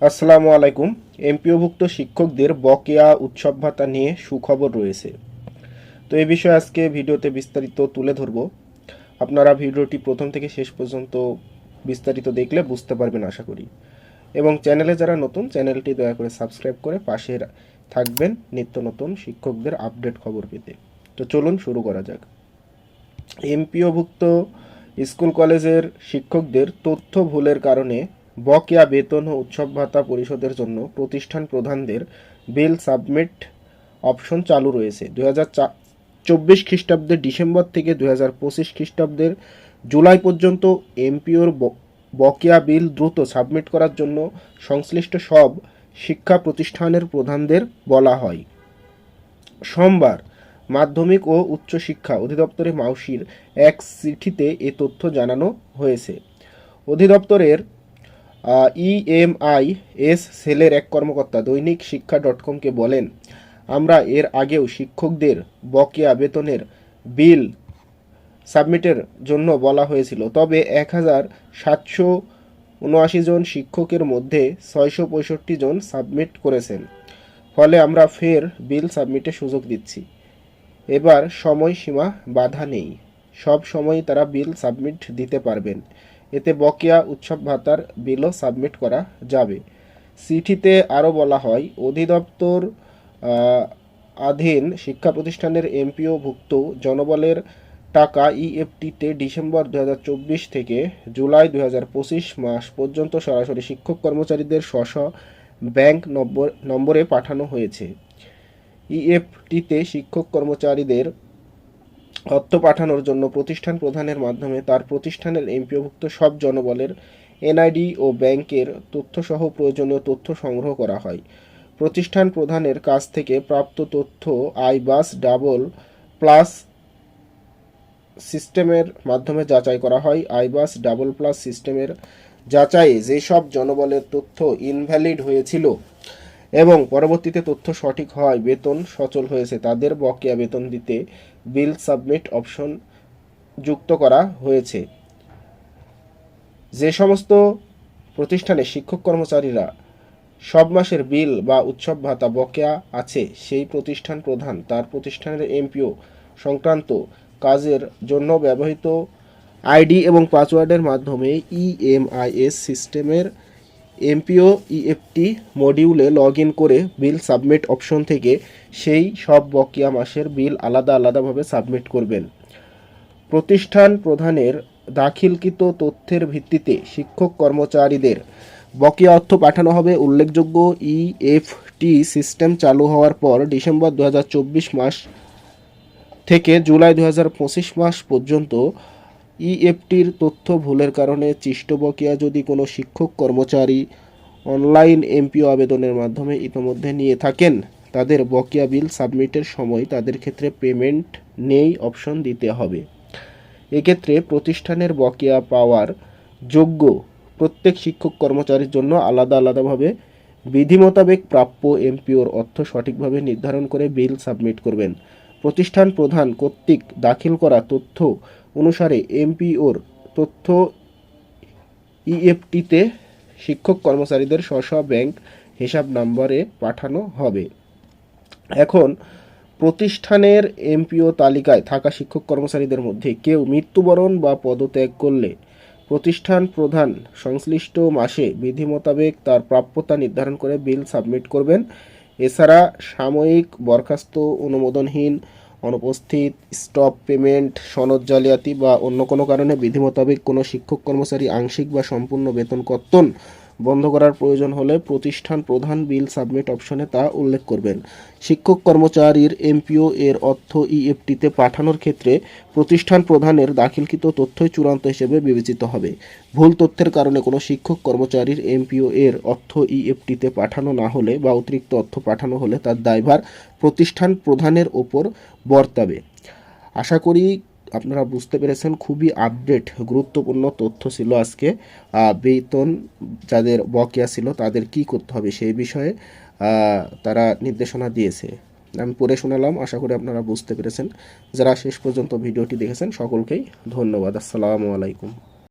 আসসালামু আলাইকুম। এমপিওভুক্ত শিক্ষকদের বকেয়া উৎসব ভাতা নিয়ে সুখবর রয়েছে। তো এই বিষয়ে আজকে ভিডিওতে বিস্তারিত তুলে ধরব। আপনারা ভিডিওটি প্রথম থেকে শেষ পর্যন্ত বিস্তারিত দেখলে বুঝতে পারবেন আশা করি। এবং চ্যানেলে যারা নতুন, চ্যানেলটি দয়া করে সাবস্ক্রাইব করে পাশে থাকবেন নিত্য নতুন শিক্ষকদের আপডেট খবর পেতে। তো চলুন শুরু করা যাক। এমপিওভুক্ত স্কুল কলেজের শিক্ষকদের তথ্য ভুলের কারণে বকেয়া বেতন ও উৎসব ভাতা পরিশোধের জন্য প্রতিষ্ঠান প্রধানদের বিল সাবমিট অপশন চালু রয়েছে। 2024 খ্রিস্টাব্দের ডিসেম্বর থেকে 2025 খ্রিস্টাব্দের জুলাই পর্যন্ত এমপিওর বকেয়া বিল দ্রুত সাবমিট করার জন্য সংশ্লিষ্ট সব শিক্ষা প্রতিষ্ঠানের প্রধানদের বলা হয়। সোমবার মাধ্যমিক ও উচ্চশিক্ষা অধিদপ্তরের মাউসির এক চিঠিতে এ তথ্য জানানো হয়েছে। অধিদপ্তরের ইএমআইএস সেলের এক কর্মকর্তা দৈনিক শিক্ষা .comকে বলেন, আমরা এর আগেও শিক্ষকদের বকেয়া বেতনের বিল সাবমিটের জন্য বলা হয়েছিল, তবে 1779 জন শিক্ষকের মধ্যে 665 জন সাবমিট করেছেন। ফলে আমরা ফের বিল সাবমিটের সুযোগ দিচ্ছি। এবার সময়সীমা বাধা নেই, সব সময় তারা বিল সাবমিট দিতে পারবেন। এতে বকেয়া উৎসব ভাতার বিলও সাবমিট করা যাবে। চিঠিতে আরও বলা হয়, অধিদপ্তর অধীন শিক্ষা প্রতিষ্ঠানের এমপিওভুক্ত জনবলের টাকা ইএফটিতে ডিসেম্বর 2024 থেকে জুলাই 2025 মাস পর্যন্ত সরাসরি শিক্ষক কর্মচারীদের স্ব ব্যাংক নম্বরে পাঠানো হয়েছে। ইএফটিতে শিক্ষক কর্মচারীদের অর্থ পাঠানোর জন্য প্রতিষ্ঠান প্রধানের মাধ্যমে তার প্রতিষ্ঠানের এমপিওভুক্ত সব জনবলের এনআইডি ও ব্যাংকের তথ্যসহ প্রয়োজনীয় তথ্য সংগ্রহ করা হয়। প্রতিষ্ঠান প্রধানের কাছ থেকে প্রাপ্ত তথ্য আইবাস ডাবল প্লাস সিস্টেমের মাধ্যমে যাচাই করা হয়। আইবাস ডাবল প্লাস সিস্টেমের যাচাইয়ে যেসব জনবলের তথ্য ইনভ্যালিড হয়েছিল এবং পরবর্তীতে তথ্য সঠিক হয়, বেতন সচল হয়েছে, তাদের বকেয়া বেতন দিতে বিল সাবমিট অপশন যুক্ত করা হয়েছে। যে সমস্ত প্রতিষ্ঠানে শিক্ষক কর্মচারীরা সব মাসের বিল বা উৎসব ভাতা বকেয়া আছে, সেই প্রতিষ্ঠান প্রধান তার প্রতিষ্ঠানের এমপিও সংক্রান্ত কাজের জন্য ব্যবহৃত আইডি এবং পাসওয়ার্ডের মাধ্যমে ইএমআইএস সিস্টেমের এমপিও ইএফটি মডিউলে লগ ইন করে বিল সাবমিট অপশন থেকে সেই সব বকেয়া মাসের বিল আলাদাভাবে সাবমিট করবেন। প্রতিষ্ঠান প্রধানের দাখিলকৃত তথ্যের ভিত্তিতে শিক্ষক কর্মচারীদের বকেয়া অর্থ পাঠানো হবে। উল্লেখযোগ্য, ইএফটি সিস্টেম চালু হওয়ার পর ডিসেম্বর 2024 মাস থেকে জুলাই 2025 মাস পর্যন্ত ইএফটির তথ্য ভুলের কারণে সৃষ্ট বকেয়া যদি কোনো শিক্ষক কর্মচারী অনলাইন এমপিও আবেদনের মাধ্যমে ইতোমধ্যে নিয়ে থাকেন, তাদের বকেয়া বিল সাবমিটের সময় তাদের ক্ষেত্রে পেমেন্ট নেই অপশন দিতে হবে। এক্ষেত্রে প্রতিষ্ঠানের বকেয়া পাওয়ার যোগ্য প্রত্যেক শিক্ষক কর্মচারীর জন্য আলাদাভাবে বিধি মোতাবেক প্রাপ্য এমপিওর অর্থ সঠিকভাবে নির্ধারণ করে বিল সাবমিট করবেন। প্রতিষ্ঠান প্রধান কর্তৃক দাখিল করা তথ্য অনুসারে এমপিওর তথ্য ইএফটিতে শিক্ষক কর্মচারীদের স্ব ব্যাংক হিসাব নম্বরে পাঠানো হবে। এখন প্রতিষ্ঠানের এমপিও তালিকায় থাকা শিক্ষক কর্মচারীদের মধ্যে কেউ মৃত্যুবরণ বা পদত্যাগ করলে প্রতিষ্ঠান প্রধান সংশ্লিষ্ট মাসে বিধি মোতাবেক তার প্রাপ্যতা নির্ধারণ করে বিল সাবমিট করবেন। এছাড়া সাময়িক বরখাস্ত, অনুমোদনহীন অনুপস্থিত, স্টপ পেমেন্ট, সনদ জালিয়াতি বা অন্য কোনো কারণে বিধি মোতাবেক কোনো শিক্ষক কর্মচারী আংশিক বা সম্পূর্ণ বেতন কর্তন বন্ধ করার প্রয়োজন হলে প্রতিষ্ঠান প্রধান বিল সাবমিট অপশনে তা উল্লেখ করবেন। শিক্ষক কর্মচারীর এমপিও এর অর্থ ইএফটিতে পাঠানোর ক্ষেত্রে প্রতিষ্ঠান প্রধানের দাখিলকৃত তথ্যই চূড়ান্ত হিসেবে বিবেচিত হবে। ভুল তথ্যের কারণে কোনো শিক্ষক কর্মচারীর এমপিও এর অর্থ ইএফটিতে পাঠানো না হলে বা অতিরিক্ত অর্থ পাঠানো হলে তার দায়ভার প্রতিষ্ঠান প্রধানের ওপর বর্তাবে। আশা করি আপনারা বুঝতে পেরেছেন। খুবই আপডেট গুরুত্বপূর্ণ তথ্য ছিল আজকে। বেতন যাদের বকেয়া ছিল তাদের কি করতে হবে সেই বিষয়ে তারা নির্দেশনা দিয়েছে। আমি পড়ে শোনালাম, আশা করি আপনারা বুঝতে পেরেছেন। যারা শেষ পর্যন্ত ভিডিওটি দেখেছেন সকলকেই ধন্যবাদ। আসসালামু আলাইকুম।